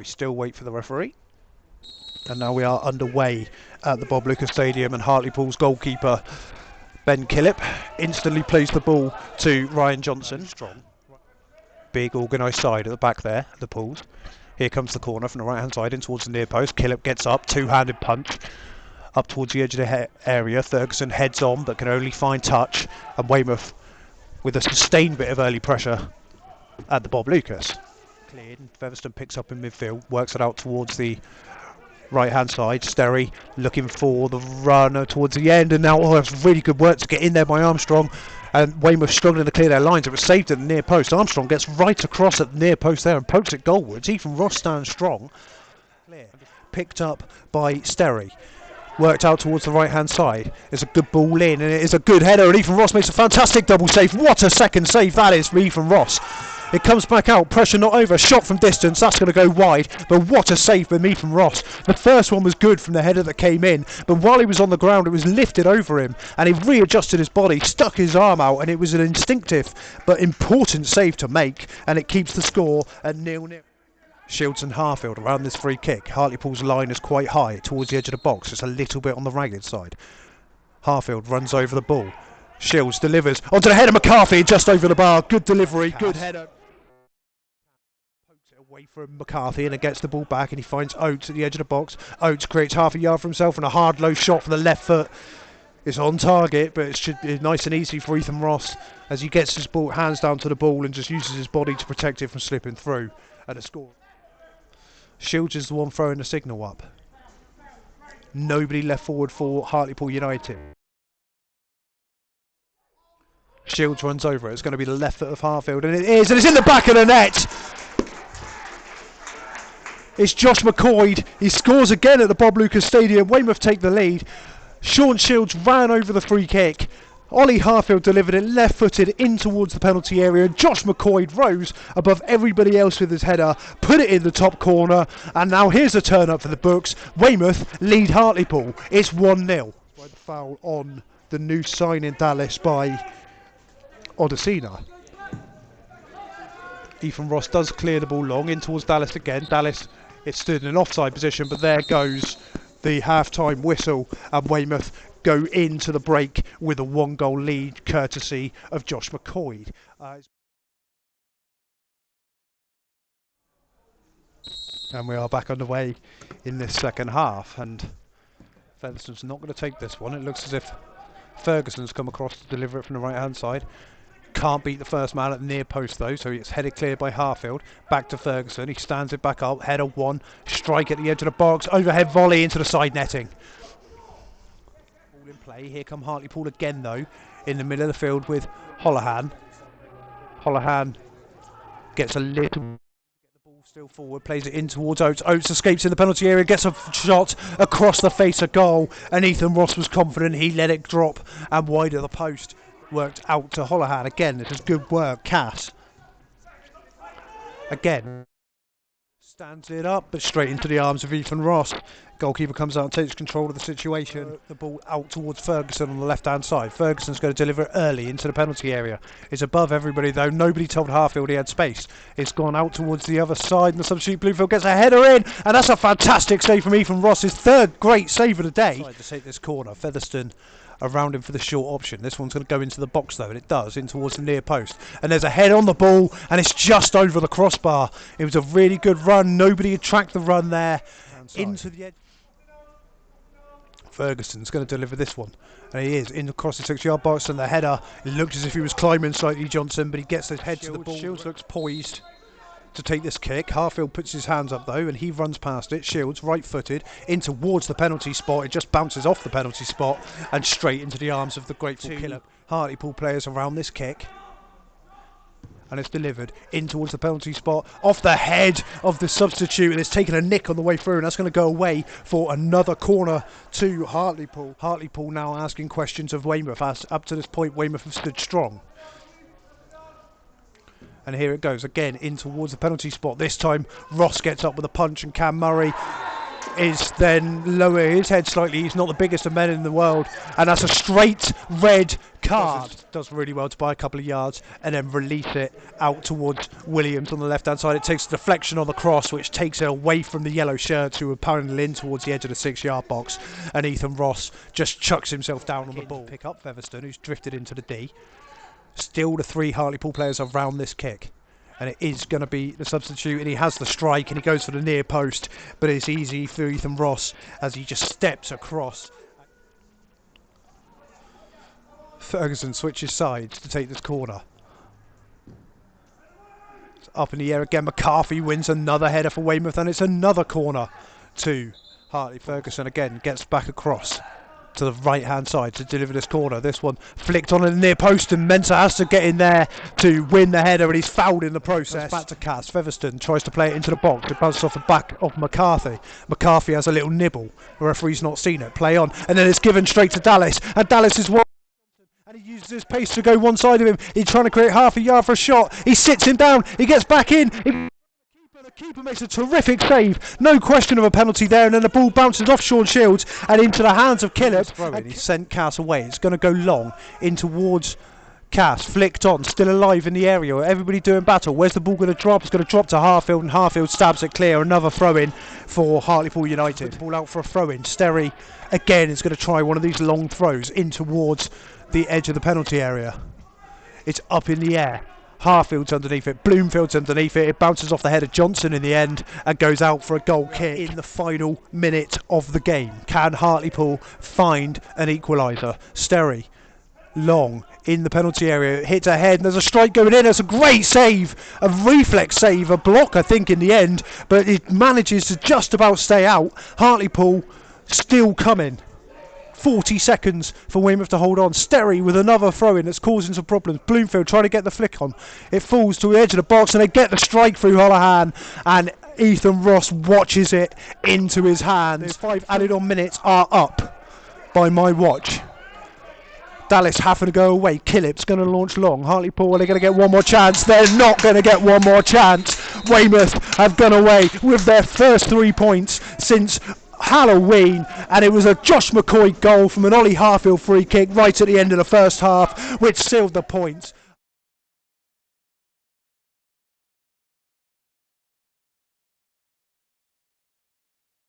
we still wait for the referee. And now we are underway at the Bob Lucas Stadium, and Hartlepool's goalkeeper Ben Killip instantly plays the ball to Ryan Johnson. Strong, big organised side at the back there, the Pools. Here comes the corner from the right hand side in towards the near post. Killip gets up, two-handed punch up towards the edge of the area. Ferguson heads on but can only find touch, and Weymouth with a sustained bit of early pressure at the Bob Lucas. Cleared, and Featherstone picks up in midfield, works it out towards the right hand side. Sterry looking for the runner towards the end, and now that's really good work to get in there by Armstrong, and Weymouth struggling to clear their lines. It was saved at the near post. Armstrong gets right across at the near post there and pokes it goalwards. Ethan Ross stands strong. Picked up by Sterry, worked out towards the right hand side. It's a good ball in, and it is a good header, and Ethan Ross makes a fantastic double save. What a second save that is for Ethan Ross. It comes back out, pressure not over, shot from distance, that's going to go wide, but what a save from Ethan Ross. The first one was good from the header that came in, but while he was on the ground it was lifted over him, and he readjusted his body, stuck his arm out, and it was an instinctive but important save to make, and it keeps the score at 0-0. Shields and Harfield around this free kick. Hartlepool's line is quite high towards the edge of the box, it's a little bit on the ragged side. Harfield runs over the ball. Shields delivers onto the head of McCarthy, just over the bar. Good delivery, good header. Away from McCarthy, and it gets the ball back, and he finds Oates at the edge of the box. Oates creates half a yard for himself, and a hard low shot from the left foot. It's on target, but it should be nice and easy for Ethan Ross as he gets his ball, hands down to the ball, and just uses his body to protect it from slipping through at a score. Shields is the one throwing the signal up. Nobody left forward for Hartlepool United. Shields runs over it. It's going to be the left foot of Harfield, and it is, and it's in the back of the net. It's Josh McQuoid. He scores again at the Bob Lucas Stadium. Weymouth take the lead. Sean Shields ran over the free kick. Ollie Harfield delivered it left-footed in towards the penalty area. Josh McQuoid rose above everybody else with his header, put it in the top corner, and now here's a turn-up for the books. Weymouth lead Hartlepool. It's 1-0. By the foul on the new signing Dallas by Odesina. Ethan Ross does clear the ball long in towards Dallas again. Dallas, it stood in an offside position, but there goes the half-time whistle, and Weymouth go into the break with a 1-goal lead courtesy of Josh McQuoid. And we are back underway in this second half, and Featherstone's not going to take this one. It looks as if Ferguson's come across to deliver it from the right hand side. Can't beat the first man at the near post though, so it's headed clear by Harfield. Back to Ferguson, he stands it back up, header one, strike at the edge of the box, overhead volley into the side netting. Ball in play, here come Hartlepool again though, in the middle of the field with Holohan. Holohan gets a little, the ball still forward, plays it in towards Oates. Oates escapes in the penalty area, gets a shot across the face of goal, and Ethan Ross was confident, he let it drop and wide of the post. Worked out to Holohan again. This is good work. Cass again stands it up, but straight into the arms of Ethan Ross. Goalkeeper comes out and takes control of the situation. The ball out towards Ferguson on the left hand side. Ferguson's going to deliver it early into the penalty area. It's above everybody though. Nobody told Harfield he had space. It's gone out towards the other side, and the substitute Bluefield gets a header in, and that's a fantastic save from Ethan Ross, his third great save of the day. To take this corner, Featherstone around him for the short option. This one's going to go into the box though, and it does, in towards the near post, and there's a head on the ball, and it's just over the crossbar. It was a really good run. Nobody had tracked the run there into the edge. Ferguson's going to deliver this one, and he is in across the 6-yard box, and the header, it looked as if he was climbing slightly, Johnson, but he gets his head to the ball. Shields looks poised to take this kick. Harfield puts his hands up though, and he runs past it. Shields right-footed in towards the penalty spot. It just bounces off the penalty spot and straight into the arms of the grateful killer. Hartlepool players around this kick, and it's delivered in towards the penalty spot, off the head of the substitute, and it's taken a nick on the way through, and that's going to go away for another corner to Hartlepool. Hartlepool now asking questions of Weymouth, as up to this point Weymouth have stood strong. And here it goes again in towards the penalty spot. This time Ross gets up with a punch, and Cam Murray is then lower his head slightly. He's not the biggest of men in the world, and that's a straight red card. Does really well to buy a couple of yards and then release it out towards Williams on the left hand side. It takes a deflection on the cross, which takes it away from the yellow shirts who are pounding in towards the edge of the 6-yard box, and Ethan Ross just chucks himself down on the ball. Pick up Featherstone, who's drifted into the D. Still the 3 Hartlepool players around this kick, and it is going to be the substitute, and he has the strike and he goes for the near post, but it's easy for Ethan Ross as he just steps across. Ferguson switches sides to take this corner. It's up in the air again. McCarthy wins another header for Weymouth, and it's another corner to Hartley. Ferguson again gets back across to the right hand side to deliver this corner. This one flicked on the near post, and Mensah has to get in there to win the header, and he's fouled in the process. Back to Cass. Featherstone tries to play it into the box. It bounces off the back of McCarthy. McCarthy has a little nibble. The referee's not seen it. Play on, and then it's given straight to Dallas, and Dallas is one. And he uses his pace to go one side of him. He's trying to create half a yard for a shot. He sits him down. He gets back in. The keeper makes a terrific save. No question of a penalty there. And then the ball bounces off Sean Shields and into the hands of Killip. And he sent Cass away. It's going to go long in towards Cass. Flicked on. Still alive in the area. Everybody doing battle. Where's the ball going to drop? It's going to drop to Harfield, and Harfield stabs it clear. Another throw in for Hartlepool United. Ball out for a throw in. Sterry again is going to try one of these long throws in towards the edge of the penalty area. It's up in the air. Harfield's underneath it, Bloomfield's underneath it. It bounces off the head of Johnson in the end and goes out for a goal kick in the final minute of the game. Can Hartlepool find an equaliser? Sterry, long in the penalty area, it hits ahead, and there's a strike going in. It's a great save, a reflex save, a block I think in the end, but it manages to just about stay out. Hartlepool still coming. 40 seconds for Weymouth to hold on. Sterry with another throw-in that's causing some problems. Bloomfield trying to get the flick on. It falls to the edge of the box, and they get the strike through Holohan, and Ethan Ross watches it into his hands. 5 added on minutes are up by my watch. Dallas having to go away. Killip's going to launch long. Hartlepool, are they going to get one more chance? They're not going to get one more chance. Weymouth have gone away with their first 3 points since Halloween, and it was a Josh McQuoid goal from an Ollie Harfield free kick right at the end of the first half, which sealed the points.